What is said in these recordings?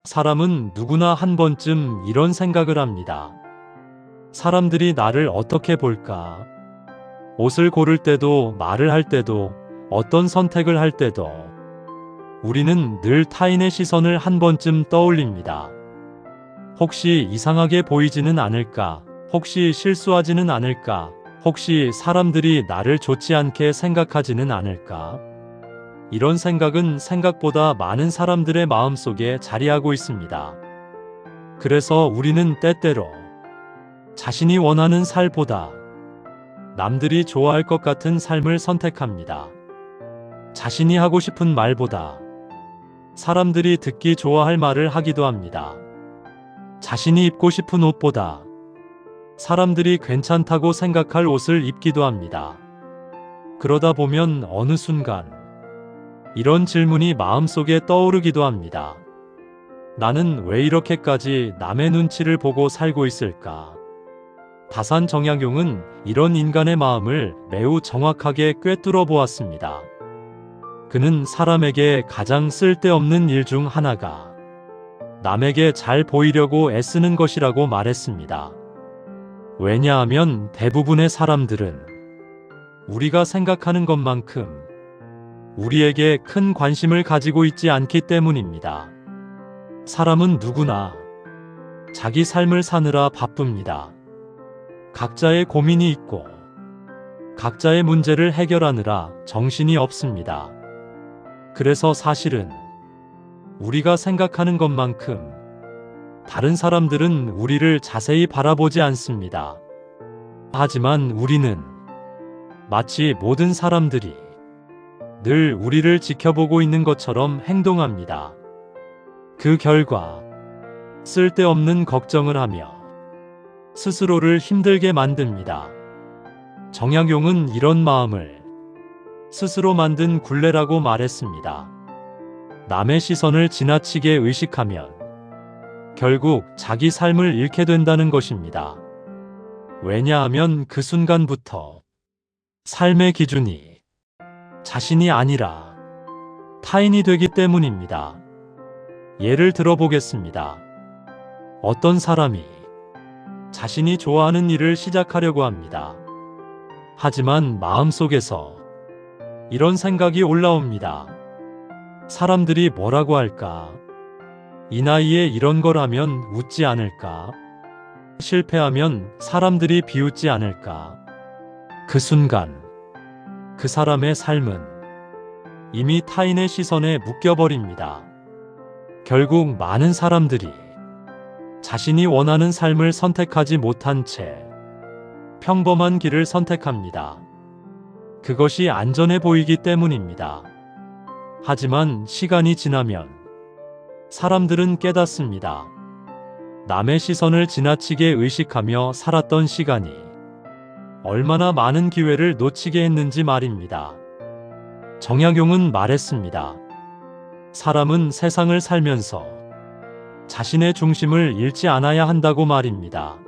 사람은 누구나 한 번쯤 이런 생각을 합니다. 사람들이 나를 어떻게 볼까? 옷을 고를 때도, 말을 할 때도, 어떤 선택을 할 때도 우리는 늘 타인의 시선을 한 번쯤 떠올립니다. 혹시 이상하게 보이지는 않을까? 혹시 실수하지는 않을까? 혹시 사람들이 나를 좋지 않게 생각하지는 않을까? 이런 생각은 생각보다 많은 사람들의 마음속에 자리하고 있습니다. 그래서 우리는 때때로 자신이 원하는 삶보다 남들이 좋아할 것 같은 삶을 선택합니다. 자신이 하고 싶은 말보다 사람들이 듣기 좋아할 말을 하기도 합니다. 자신이 입고 싶은 옷보다 사람들이 괜찮다고 생각할 옷을 입기도 합니다. 그러다 보면 어느 순간 이런 질문이 마음속에 떠오르기도 합니다. 나는 왜 이렇게까지 남의 눈치를 보고 살고 있을까? 다산 정약용은 이런 인간의 마음을 매우 정확하게 꿰뚫어 보았습니다. 그는 사람에게 가장 쓸데없는 일 중 하나가 남에게 잘 보이려고 애쓰는 것이라고 말했습니다. 왜냐하면 대부분의 사람들은 우리가 생각하는 것만큼 우리에게 큰 관심을 가지고 있지 않기 때문입니다. 사람은 누구나 자기 삶을 사느라 바쁩니다. 각자의 고민이 있고 각자의 문제를 해결하느라 정신이 없습니다. 그래서 사실은 우리가 생각하는 것만큼 다른 사람들은 우리를 자세히 바라보지 않습니다. 하지만 우리는 마치 모든 사람들이 늘 우리를 지켜보고 있는 것처럼 행동합니다. 그 결과 쓸데없는 걱정을 하며 스스로를 힘들게 만듭니다. 정약용은 이런 마음을 스스로 만든 굴레라고 말했습니다. 남의 시선을 지나치게 의식하면 결국 자기 삶을 잃게 된다는 것입니다. 왜냐하면 그 순간부터 삶의 기준이 자신이 아니라 타인이 되기 때문입니다. 예를 들어보겠습니다. 어떤 사람이 자신이 좋아하는 일을 시작하려고 합니다. 하지만 마음속에서 이런 생각이 올라옵니다. 사람들이 뭐라고 할까? 이 나이에 이런 걸 하면 웃지 않을까? 실패하면 사람들이 비웃지 않을까? 그 순간 그 사람의 삶은 이미 타인의 시선에 묶여버립니다. 결국 많은 사람들이 자신이 원하는 삶을 선택하지 못한 채 평범한 길을 선택합니다. 그것이 안전해 보이기 때문입니다. 하지만 시간이 지나면 사람들은 깨닫습니다. 남의 시선을 지나치게 의식하며 살았던 시간이 얼마나 많은 기회를 놓치게 했는지 말입니다. 정약용은 말했습니다. 사람은 세상을 살면서 자신의 중심을 잃지 않아야 한다고 말입니다.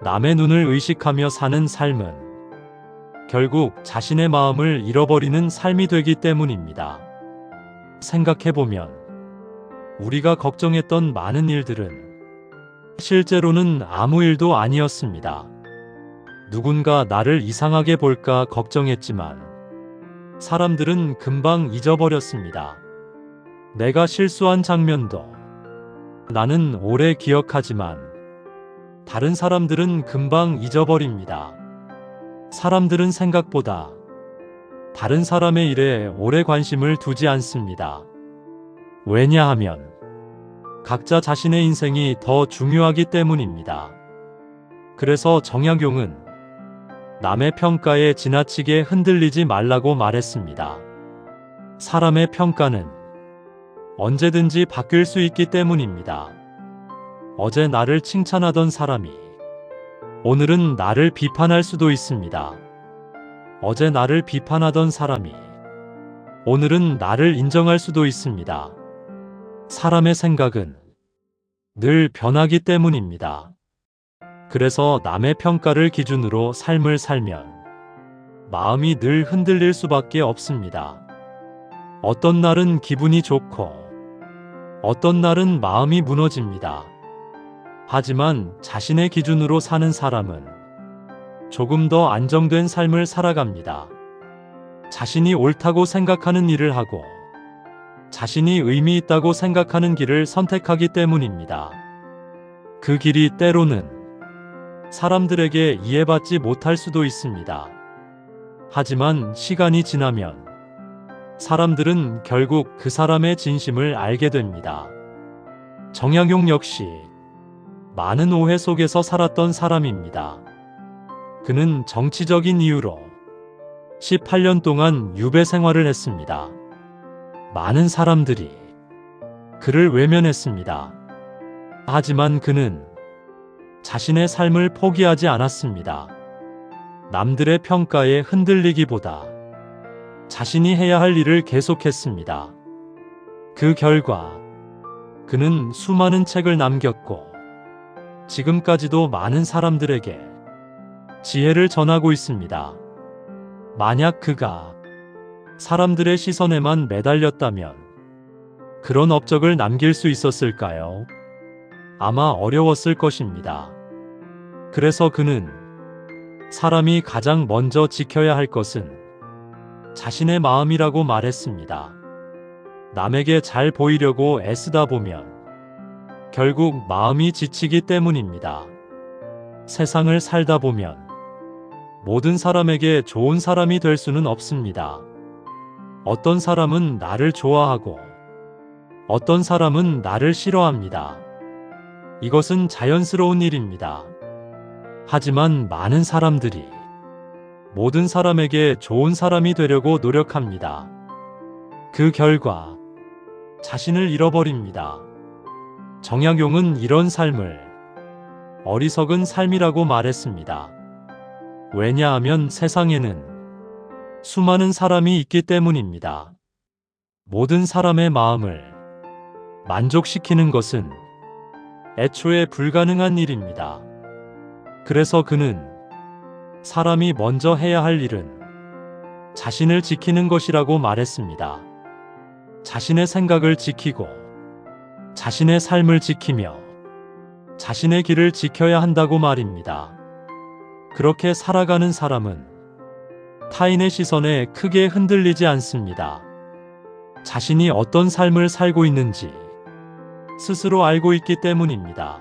남의 눈을 의식하며 사는 삶은 결국 자신의 마음을 잃어버리는 삶이 되기 때문입니다. 생각해보면 우리가 걱정했던 많은 일들은 실제로는 아무 일도 아니었습니다. 누군가 나를 이상하게 볼까 걱정했지만 사람들은 금방 잊어버렸습니다. 내가 실수한 장면도 나는 오래 기억하지만 다른 사람들은 금방 잊어버립니다. 사람들은 생각보다 다른 사람의 일에 오래 관심을 두지 않습니다. 왜냐하면 각자 자신의 인생이 더 중요하기 때문입니다. 그래서 정약용은 남의 평가에 지나치게 흔들리지 말라고 말했습니다. 사람의 평가는 언제든지 바뀔 수 있기 때문입니다. 어제 나를 칭찬하던 사람이 오늘은 나를 비판할 수도 있습니다. 어제 나를 비판하던 사람이 오늘은 나를 인정할 수도 있습니다. 사람의 생각은 늘 변하기 때문입니다. 그래서 남의 평가를 기준으로 삶을 살면 마음이 늘 흔들릴 수밖에 없습니다. 어떤 날은 기분이 좋고 어떤 날은 마음이 무너집니다. 하지만 자신의 기준으로 사는 사람은 조금 더 안정된 삶을 살아갑니다. 자신이 옳다고 생각하는 일을 하고 자신이 의미 있다고 생각하는 길을 선택하기 때문입니다. 그 길이 때로는 사람들에게 이해받지 못할 수도 있습니다. 하지만 시간이 지나면 사람들은 결국 그 사람의 진심을 알게 됩니다. 정약용 역시 많은 오해 속에서 살았던 사람입니다. 그는 정치적인 이유로 18년 동안 유배 생활을 했습니다. 많은 사람들이 그를 외면했습니다. 하지만 그는 자신의 삶을 포기하지 않았습니다. 남들의 평가에 흔들리기보다 자신이 해야 할 일을 계속했습니다. 그 결과 그는 수많은 책을 남겼고 지금까지도 많은 사람들에게 지혜를 전하고 있습니다. 만약 그가 사람들의 시선에만 매달렸다면 그런 업적을 남길 수 있었을까요? 아마 어려웠을 것입니다. 그래서 그는 사람이 가장 먼저 지켜야 할 것은 자신의 마음이라고 말했습니다. 남에게 잘 보이려고 애쓰다 보면 결국 마음이 지치기 때문입니다. 세상을 살다 보면 모든 사람에게 좋은 사람이 될 수는 없습니다. 어떤 사람은 나를 좋아하고 어떤 사람은 나를 싫어합니다. 이것은 자연스러운 일입니다. 하지만 많은 사람들이 모든 사람에게 좋은 사람이 되려고 노력합니다. 그 결과 자신을 잃어버립니다. 정약용은 이런 삶을 어리석은 삶이라고 말했습니다. 왜냐하면 세상에는 수많은 사람이 있기 때문입니다. 모든 사람의 마음을 만족시키는 것은 애초에 불가능한 일입니다. 그래서 그는 사람이 먼저 해야 할 일은 자신을 지키는 것이라고 말했습니다. 자신의 생각을 지키고 자신의 삶을 지키며 자신의 길을 지켜야 한다고 말입니다. 그렇게 살아가는 사람은 타인의 시선에 크게 흔들리지 않습니다. 자신이 어떤 삶을 살고 있는지 스스로 알고 있기 때문입니다.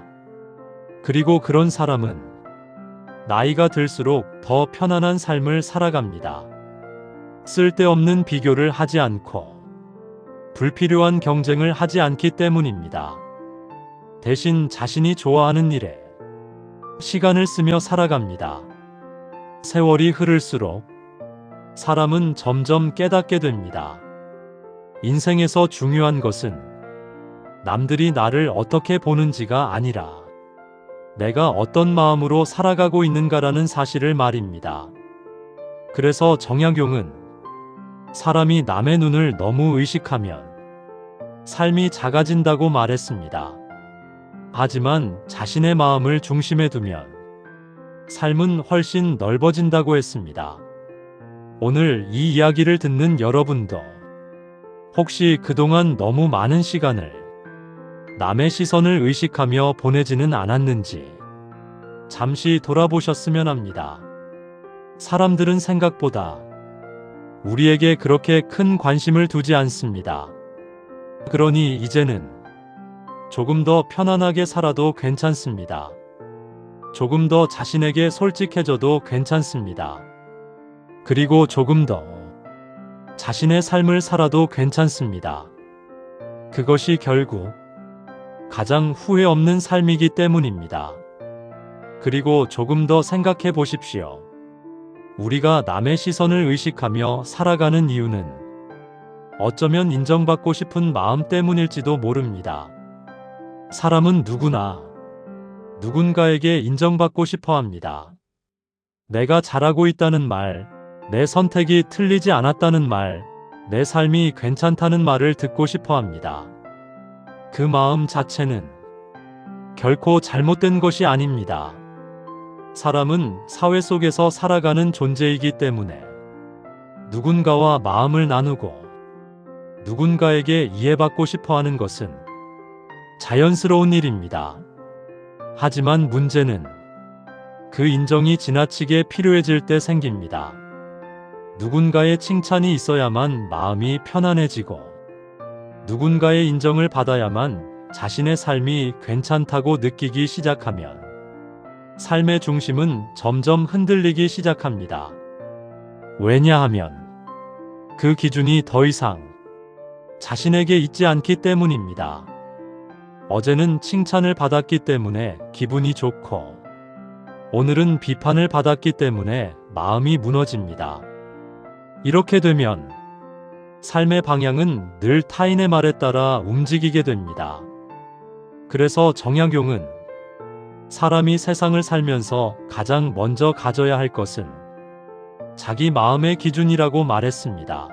그리고 그런 사람은 나이가 들수록 더 편안한 삶을 살아갑니다. 쓸데없는 비교를 하지 않고 불필요한 경쟁을 하지 않기 때문입니다. 대신 자신이 좋아하는 일에 시간을 쓰며 살아갑니다. 세월이 흐를수록 사람은 점점 깨닫게 됩니다. 인생에서 중요한 것은 남들이 나를 어떻게 보는지가 아니라 내가 어떤 마음으로 살아가고 있는가라는 사실을 말입니다. 그래서 정약용은 사람이 남의 눈을 너무 의식하면 삶이 작아진다고 말했습니다. 하지만 자신의 마음을 중심에 두면 삶은 훨씬 넓어진다고 했습니다. 오늘 이 이야기를 듣는 여러분도 혹시 그동안 너무 많은 시간을 남의 시선을 의식하며 보내지는 않았는지 잠시 돌아보셨으면 합니다. 사람들은 생각보다 우리에게 그렇게 큰 관심을 두지 않습니다. 그러니 이제는 조금 더 편안하게 살아도 괜찮습니다. 조금 더 자신에게 솔직해져도 괜찮습니다. 그리고 조금 더 자신의 삶을 살아도 괜찮습니다. 그것이 결국 가장 후회 없는 삶이기 때문입니다. 그리고 조금 더 생각해 보십시오. 우리가 남의 시선을 의식하며 살아가는 이유는 어쩌면 인정받고 싶은 마음 때문일지도 모릅니다. 사람은 누구나 누군가에게 인정받고 싶어 합니다. 내가 잘하고 있다는 말, 내 선택이 틀리지 않았다는 말, 내 삶이 괜찮다는 말을 듣고 싶어 합니다. 그 마음 자체는 결코 잘못된 것이 아닙니다. 사람은 사회 속에서 살아가는 존재이기 때문에 누군가와 마음을 나누고 누군가에게 이해받고 싶어 하는 것은 자연스러운 일입니다. 하지만 문제는 그 인정이 지나치게 필요해질 때 생깁니다. 누군가의 칭찬이 있어야만 마음이 편안해지고 누군가의 인정을 받아야만 자신의 삶이 괜찮다고 느끼기 시작하면 삶의 중심은 점점 흔들리기 시작합니다. 왜냐하면 그 기준이 더 이상 자신에게 있지 않기 때문입니다. 어제는 칭찬을 받았기 때문에 기분이 좋고 오늘은 비판을 받았기 때문에 마음이 무너집니다. 이렇게 되면 삶의 방향은 늘 타인의 말에 따라 움직이게 됩니다. 그래서 정약용은 사람이 세상을 살면서 가장 먼저 가져야 할 것은 자기 마음의 기준이라고 말했습니다.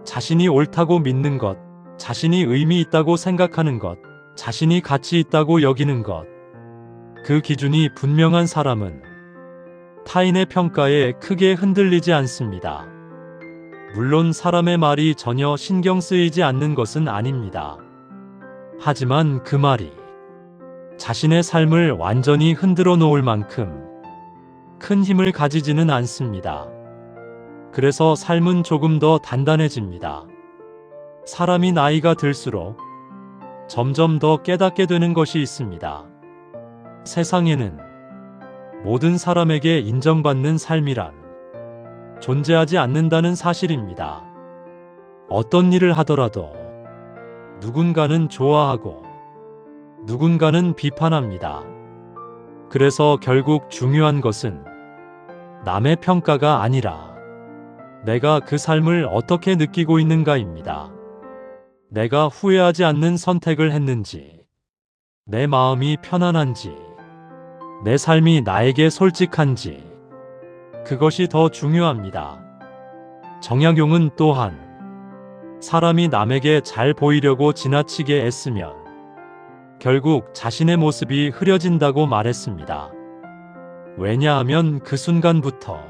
자신이 옳다고 믿는 것, 자신이 의미 있다고 생각하는 것, 자신이 가치 있다고 여기는 것. 그 기준이 분명한 사람은 타인의 평가에 크게 흔들리지 않습니다. 물론 사람의 말이 전혀 신경 쓰이지 않는 것은 아닙니다. 하지만 그 말이 자신의 삶을 완전히 흔들어 놓을 만큼 큰 힘을 가지지는 않습니다. 그래서 삶은 조금 더 단단해집니다. 사람이 나이가 들수록 점점 더 깨닫게 되는 것이 있습니다. 세상에는 모든 사람에게 인정받는 삶이란 존재하지 않는다는 사실입니다. 어떤 일을 하더라도 누군가는 좋아하고 누군가는 비판합니다. 그래서 결국 중요한 것은 남의 평가가 아니라 내가 그 삶을 어떻게 느끼고 있는가입니다. 내가 후회하지 않는 선택을 했는지, 내 마음이 편안한지, 내 삶이 나에게 솔직한지, 그것이 더 중요합니다. 정약용은 또한 사람이 남에게 잘 보이려고 지나치게 애쓰면 결국 자신의 모습이 흐려진다고 말했습니다. 왜냐하면 그 순간부터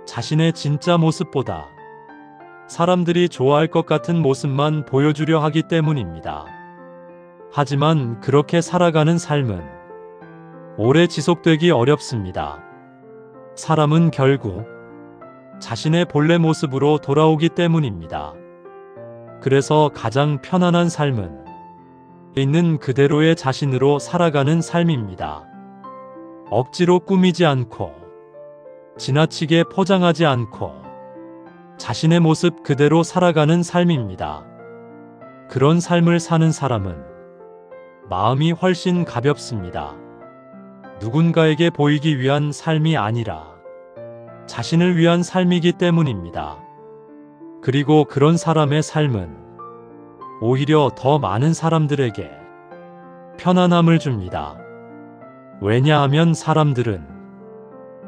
자신의 진짜 모습보다 사람들이 좋아할 것 같은 모습만 보여주려 하기 때문입니다. 하지만 그렇게 살아가는 삶은 오래 지속되기 어렵습니다. 사람은 결국 자신의 본래 모습으로 돌아오기 때문입니다. 그래서 가장 편안한 삶은 있는 그대로의 자신으로 살아가는 삶입니다. 억지로 꾸미지 않고 지나치게 포장하지 않고 자신의 모습 그대로 살아가는 삶입니다. 그런 삶을 사는 사람은 마음이 훨씬 가볍습니다. 누군가에게 보이기 위한 삶이 아니라 자신을 위한 삶이기 때문입니다. 그리고 그런 사람의 삶은 오히려 더 많은 사람들에게 편안함을 줍니다. 왜냐하면 사람들은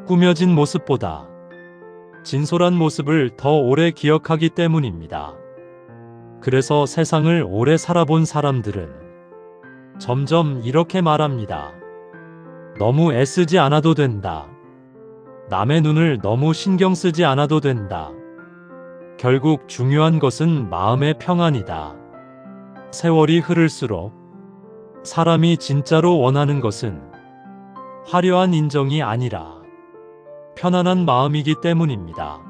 꾸며진 모습보다 진솔한 모습을 더 오래 기억하기 때문입니다. 그래서 세상을 오래 살아본 사람들은 점점 이렇게 말합니다. 너무 애쓰지 않아도 된다. 남의 눈을 너무 신경 쓰지 않아도 된다. 결국 중요한 것은 마음의 평안이다. 세월이 흐를수록 사람이 진짜로 원하는 것은 화려한 인정이 아니라 편안한 마음이기 때문입니다.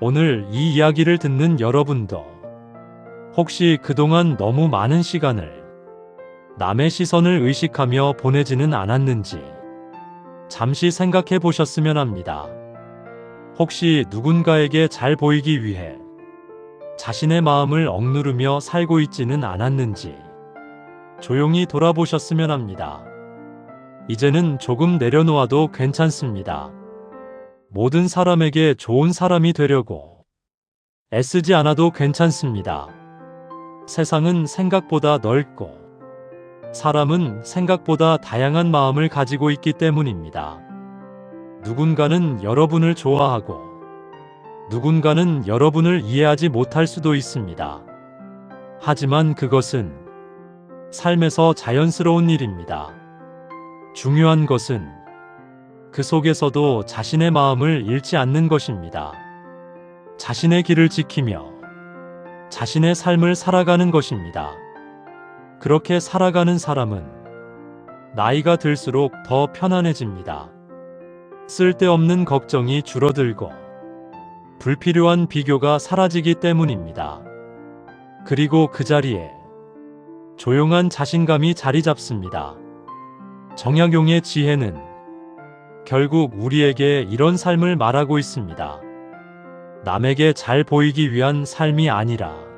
오늘 이 이야기를 듣는 여러분도 혹시 그동안 너무 많은 시간을 남의 시선을 의식하며 보내지는 않았는지 잠시 생각해 보셨으면 합니다. 혹시 누군가에게 잘 보이기 위해 자신의 마음을 억누르며 살고 있지는 않았는지 조용히 돌아보셨으면 합니다. 이제는 조금 내려놓아도 괜찮습니다. 모든 사람에게 좋은 사람이 되려고 애쓰지 않아도 괜찮습니다. 세상은 생각보다 넓고 사람은 생각보다 다양한 마음을 가지고 있기 때문입니다. 누군가는 여러분을 좋아하고 누군가는 여러분을 이해하지 못할 수도 있습니다. 하지만 그것은 삶에서 자연스러운 일입니다. 중요한 것은 그 속에서도 자신의 마음을 잃지 않는 것입니다. 자신의 길을 지키며 자신의 삶을 살아가는 것입니다. 그렇게 살아가는 사람은 나이가 들수록 더 편안해집니다. 쓸데없는 걱정이 줄어들고 불필요한 비교가 사라지기 때문입니다. 그리고 그 자리에 조용한 자신감이 자리 잡습니다. 정약용의 지혜는 결국 우리에게 이런 삶을 말하고 있습니다. 남에게 잘 보이기 위한 삶이 아니라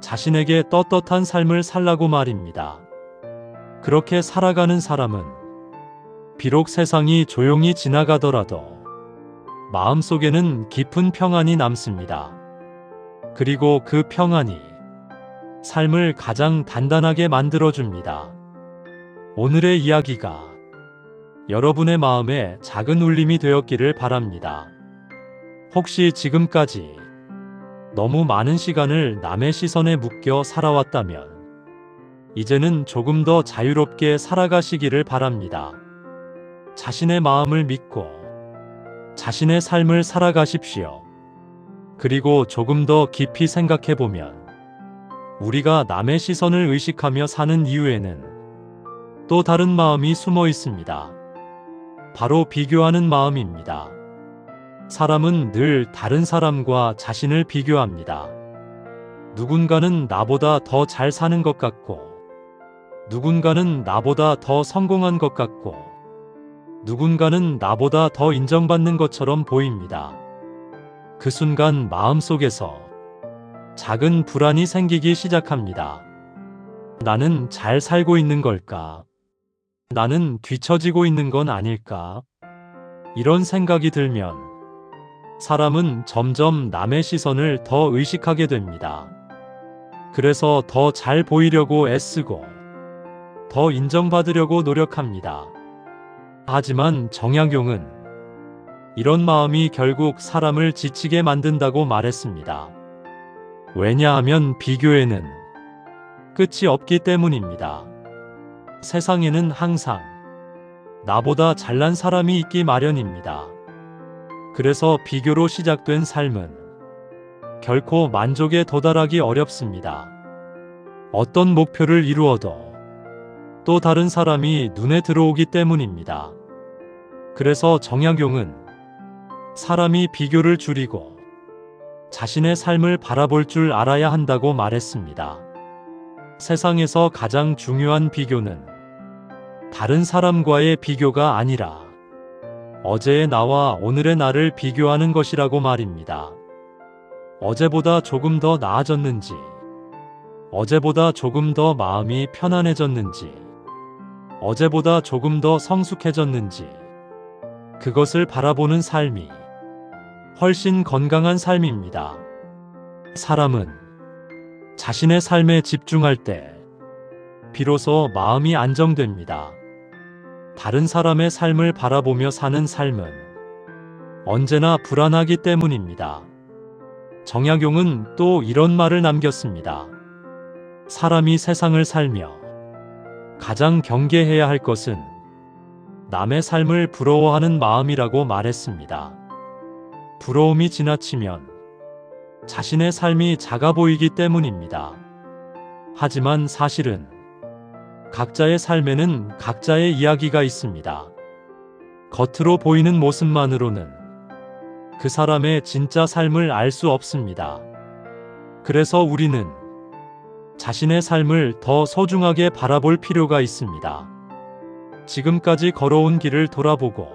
자신에게 떳떳한 삶을 살라고 말입니다. 그렇게 살아가는 사람은 비록 세상이 조용히 지나가더라도 마음속에는 깊은 평안이 남습니다. 그리고 그 평안이 삶을 가장 단단하게 만들어줍니다. 오늘의 이야기가 여러분의 마음에 작은 울림이 되었기를 바랍니다. 혹시 지금까지 너무 많은 시간을 남의 시선에 묶여 살아왔다면 이제는 조금 더 자유롭게 살아가시기를 바랍니다. 자신의 마음을 믿고 자신의 삶을 살아가십시오. 그리고 조금 더 깊이 생각해보면 우리가 남의 시선을 의식하며 사는 이유에는 또 다른 마음이 숨어 있습니다. 바로 비교하는 마음입니다. 사람은 늘 다른 사람과 자신을 비교합니다. 누군가는 나보다 더 잘 사는 것 같고, 누군가는 나보다 더 성공한 것 같고, 누군가는 나보다 더 인정받는 것처럼 보입니다. 그 순간 마음속에서 작은 불안이 생기기 시작합니다. 나는 잘 살고 있는 걸까? 나는 뒤처지고 있는 건 아닐까? 이런 생각이 들면 사람은 점점 남의 시선을 더 의식하게 됩니다. 그래서 더 잘 보이려고 애쓰고 더 인정받으려고 노력합니다. 하지만 정약용은 이런 마음이 결국 사람을 지치게 만든다고 말했습니다. 왜냐하면 비교에는 끝이 없기 때문입니다. 세상에는 항상 나보다 잘난 사람이 있기 마련입니다. 그래서 비교로 시작된 삶은 결코 만족에 도달하기 어렵습니다. 어떤 목표를 이루어도 또 다른 사람이 눈에 들어오기 때문입니다. 그래서 정약용은 사람이 비교를 줄이고 자신의 삶을 바라볼 줄 알아야 한다고 말했습니다. 세상에서 가장 중요한 비교는 다른 사람과의 비교가 아니라 어제의 나와 오늘의 나를 비교하는 것이라고 말입니다. 어제보다 조금 더 나아졌는지, 어제보다 조금 더 마음이 편안해졌는지, 어제보다 조금 더 성숙해졌는지, 그것을 바라보는 삶이 훨씬 건강한 삶입니다. 사람은 자신의 삶에 집중할 때 비로소 마음이 안정됩니다. 다른 사람의 삶을 바라보며 사는 삶은 언제나 불안하기 때문입니다. 정약용은 또 이런 말을 남겼습니다. 사람이 세상을 살며 가장 경계해야 할 것은 남의 삶을 부러워하는 마음이라고 말했습니다. 부러움이 지나치면 자신의 삶이 작아 보이기 때문입니다. 하지만 사실은 각자의 삶에는 각자의 이야기가 있습니다. 겉으로 보이는 모습만으로는 그 사람의 진짜 삶을 알 수 없습니다. 그래서 우리는 자신의 삶을 더 소중하게 바라볼 필요가 있습니다. 지금까지 걸어온 길을 돌아보고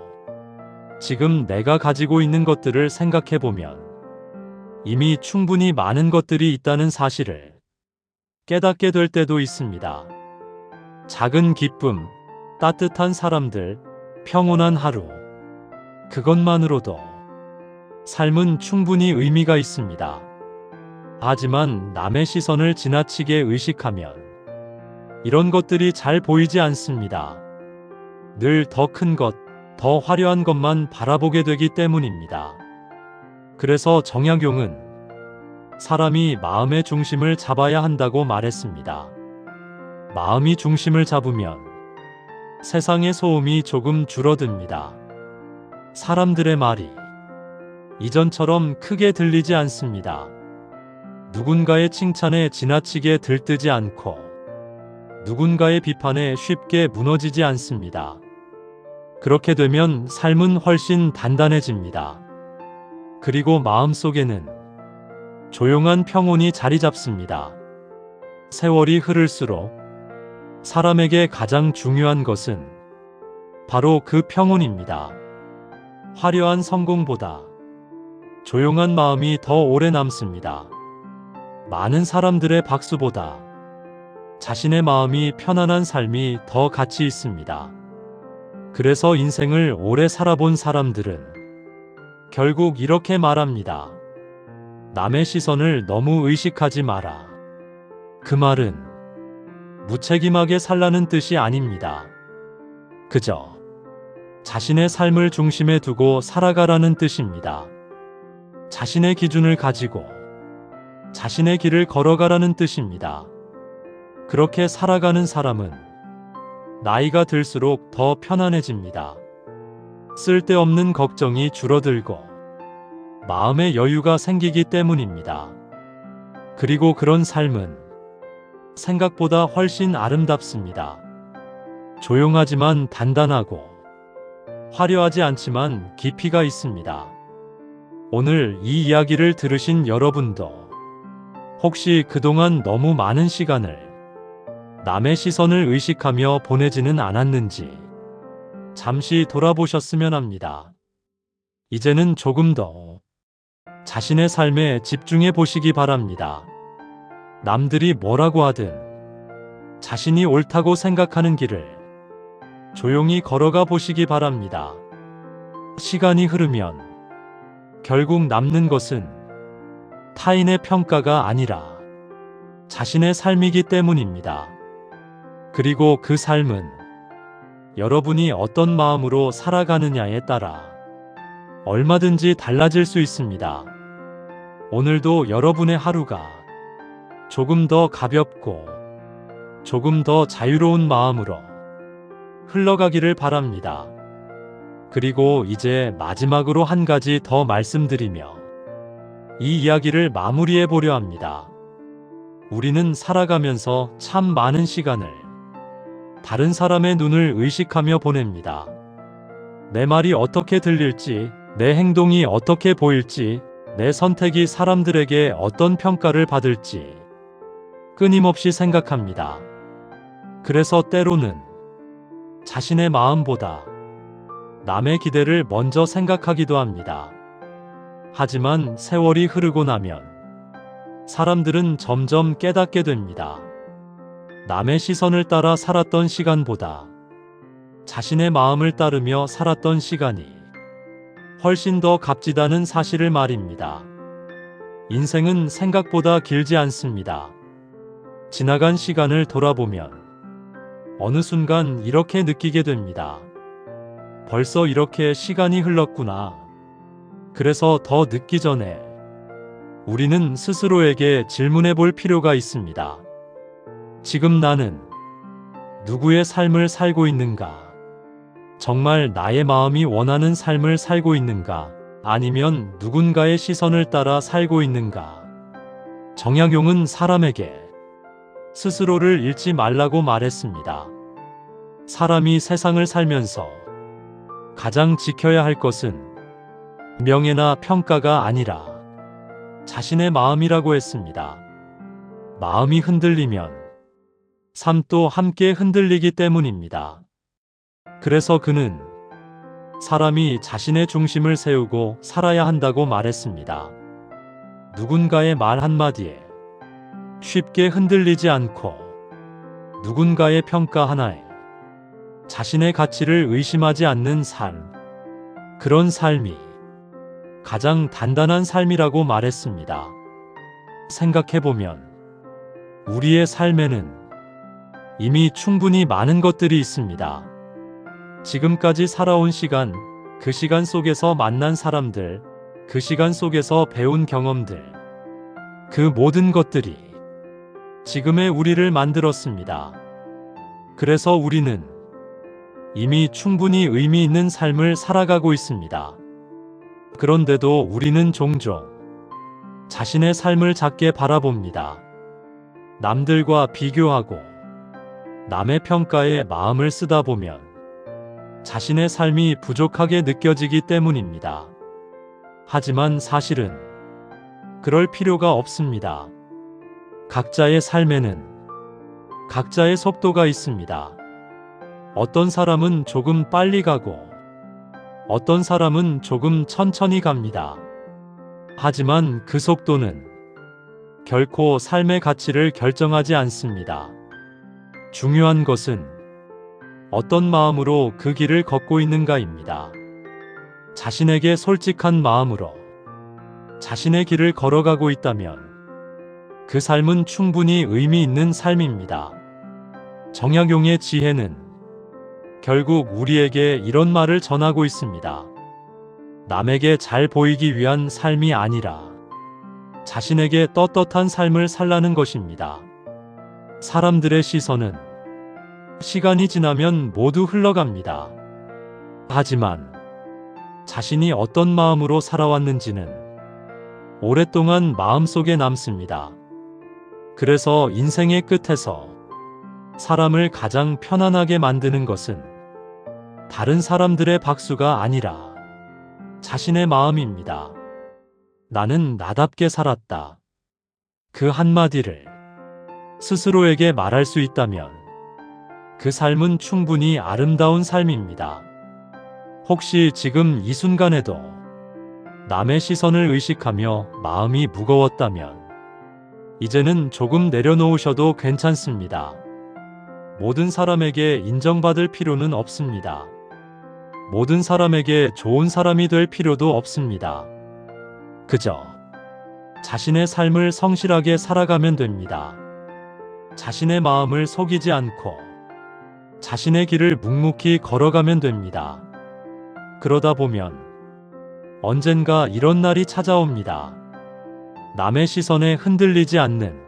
지금 내가 가지고 있는 것들을 생각해보면 이미 충분히 많은 것들이 있다는 사실을 깨닫게 될 때도 있습니다. 작은 기쁨, 따뜻한 사람들, 평온한 하루. 그것만으로도 삶은 충분히 의미가 있습니다. 하지만 남의 시선을 지나치게 의식하면 이런 것들이 잘 보이지 않습니다. 늘 더 큰 것, 더 화려한 것만 바라보게 되기 때문입니다. 그래서 정약용은 사람이 마음의 중심을 잡아야 한다고 말했습니다. 마음이 중심을 잡으면 세상의 소음이 조금 줄어듭니다. 사람들의 말이 이전처럼 크게 들리지 않습니다. 누군가의 칭찬에 지나치게 들뜨지 않고 누군가의 비판에 쉽게 무너지지 않습니다. 그렇게 되면 삶은 훨씬 단단해집니다. 그리고 마음속에는 조용한 평온이 자리 잡습니다. 세월이 흐를수록 사람에게 가장 중요한 것은 바로 그 평온입니다. 화려한 성공보다 조용한 마음이 더 오래 남습니다. 많은 사람들의 박수보다 자신의 마음이 편안한 삶이 더 가치 있습니다. 그래서 인생을 오래 살아본 사람들은 결국 이렇게 말합니다. 남의 시선을 너무 의식하지 마라. 그 말은 무책임하게 살라는 뜻이 아닙니다. 그저 자신의 삶을 중심에 두고 살아가라는 뜻입니다. 자신의 기준을 가지고 자신의 길을 걸어가라는 뜻입니다. 그렇게 살아가는 사람은 나이가 들수록 더 편안해집니다. 쓸데없는 걱정이 줄어들고 마음의 여유가 생기기 때문입니다. 그리고 그런 삶은 생각보다 훨씬 아름답습니다. 조용하지만 단단하고 화려하지 않지만 깊이가 있습니다. 오늘 이 이야기를 들으신 여러분도 혹시 그동안 너무 많은 시간을 남의 시선을 의식하며 보내지는 않았는지 잠시 돌아보셨으면 합니다. 이제는 조금 더 자신의 삶에 집중해 보시기 바랍니다. 남들이 뭐라고 하든 자신이 옳다고 생각하는 길을 조용히 걸어가 보시기 바랍니다. 시간이 흐르면 결국 남는 것은 타인의 평가가 아니라 자신의 삶이기 때문입니다. 그리고 그 삶은 여러분이 어떤 마음으로 살아가느냐에 따라 얼마든지 달라질 수 있습니다. 오늘도 여러분의 하루가 조금 더 가볍고 조금 더 자유로운 마음으로 흘러가기를 바랍니다. 그리고 이제 마지막으로 한 가지 더 말씀드리며 이 이야기를 마무리해 보려 합니다. 우리는 살아가면서 참 많은 시간을 다른 사람의 눈을 의식하며 보냅니다. 내 말이 어떻게 들릴지, 내 행동이 어떻게 보일지, 내 선택이 사람들에게 어떤 평가를 받을지 끊임없이 생각합니다. 그래서 때로는 자신의 마음보다 남의 기대를 먼저 생각하기도 합니다. 하지만 세월이 흐르고 나면 사람들은 점점 깨닫게 됩니다. 남의 시선을 따라 살았던 시간보다 자신의 마음을 따르며 살았던 시간이 훨씬 더 값지다는 사실을 말입니다. 인생은 생각보다 길지 않습니다. 지나간 시간을 돌아보면 어느 순간 이렇게 느끼게 됩니다. 벌써 이렇게 시간이 흘렀구나. 그래서 더 늦기 전에 우리는 스스로에게 질문해 볼 필요가 있습니다. 지금 나는 누구의 삶을 살고 있는가? 정말 나의 마음이 원하는 삶을 살고 있는가? 아니면 누군가의 시선을 따라 살고 있는가? 정약용은 사람에게 스스로를 잃지 말라고 말했습니다. 사람이 세상을 살면서 가장 지켜야 할 것은 명예나 평가가 아니라 자신의 마음이라고 했습니다. 마음이 흔들리면 삶도 함께 흔들리기 때문입니다. 그래서 그는 사람이 자신의 중심을 세우고 살아야 한다고 말했습니다. 누군가의 말 한마디에 쉽게 흔들리지 않고 누군가의 평가 하나에 자신의 가치를 의심하지 않는 삶, 그런 삶이 가장 단단한 삶이라고 말했습니다. 생각해보면 우리의 삶에는 이미 충분히 많은 것들이 있습니다. 지금까지 살아온 시간, 그 시간 속에서 만난 사람들, 그 시간 속에서 배운 경험들, 그 모든 것들이 지금의 우리를 만들었습니다. 그래서 우리는 이미 충분히 의미 있는 삶을 살아가고 있습니다. 그런데도 우리는 종종 자신의 삶을 작게 바라봅니다. 남들과 비교하고 남의 평가에 마음을 쓰다 보면 자신의 삶이 부족하게 느껴지기 때문입니다. 하지만 사실은 그럴 필요가 없습니다. 각자의 삶에는 각자의 속도가 있습니다. 어떤 사람은 조금 빨리 가고 어떤 사람은 조금 천천히 갑니다. 하지만 그 속도는 결코 삶의 가치를 결정하지 않습니다. 중요한 것은 어떤 마음으로 그 길을 걷고 있는가입니다. 자신에게 솔직한 마음으로 자신의 길을 걸어가고 있다면 그 삶은 충분히 의미 있는 삶입니다. 정약용의 지혜는 결국 우리에게 이런 말을 전하고 있습니다. 남에게 잘 보이기 위한 삶이 아니라 자신에게 떳떳한 삶을 살라는 것입니다. 사람들의 시선은 시간이 지나면 모두 흘러갑니다. 하지만 자신이 어떤 마음으로 살아왔는지는 오랫동안 마음속에 남습니다. 그래서 인생의 끝에서 사람을 가장 편안하게 만드는 것은 다른 사람들의 박수가 아니라 자신의 마음입니다. 나는 나답게 살았다. 그 한마디를 스스로에게 말할 수 있다면 그 삶은 충분히 아름다운 삶입니다. 혹시 지금 이 순간에도 남의 시선을 의식하며 마음이 무거웠다면 이제는 조금 내려놓으셔도 괜찮습니다. 모든 사람에게 인정받을 필요는 없습니다. 모든 사람에게 좋은 사람이 될 필요도 없습니다. 그저 자신의 삶을 성실하게 살아가면 됩니다. 자신의 마음을 속이지 않고 자신의 길을 묵묵히 걸어가면 됩니다. 그러다 보면 언젠가 이런 날이 찾아옵니다. 남의 시선에 흔들리지 않는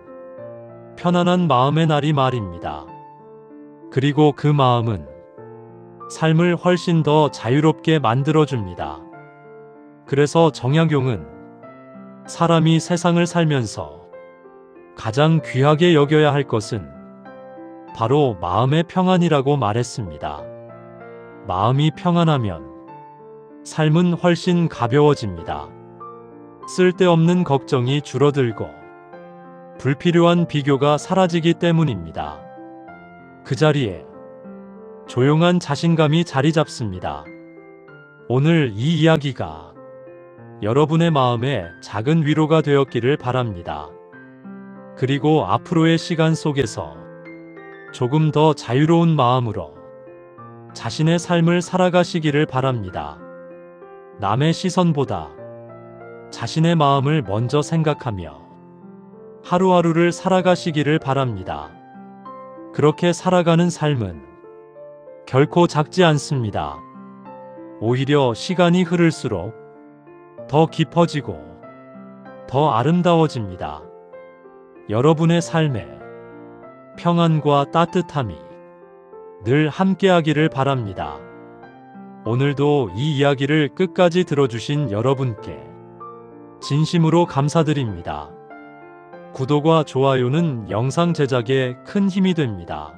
편안한 마음의 날이 말입니다. 그리고 그 마음은 삶을 훨씬 더 자유롭게 만들어줍니다. 그래서 정약용은 사람이 세상을 살면서 가장 귀하게 여겨야 할 것은 바로 마음의 평안이라고 말했습니다. 마음이 평안하면 삶은 훨씬 가벼워집니다. 쓸데없는 걱정이 줄어들고 불필요한 비교가 사라지기 때문입니다. 그 자리에 조용한 자신감이 자리 잡습니다. 오늘 이 이야기가 여러분의 마음에 작은 위로가 되었기를 바랍니다. 그리고 앞으로의 시간 속에서 조금 더 자유로운 마음으로 자신의 삶을 살아가시기를 바랍니다. 남의 시선보다 자신의 마음을 먼저 생각하며 하루하루를 살아가시기를 바랍니다. 그렇게 살아가는 삶은 결코 작지 않습니다. 오히려 시간이 흐를수록 더 깊어지고 더 아름다워집니다. 여러분의 삶에 평안과 따뜻함이 늘 함께하기를 바랍니다. 오늘도 이 이야기를 끝까지 들어주신 여러분께 진심으로 감사드립니다. 구독과 좋아요는 영상 제작에 큰 힘이 됩니다.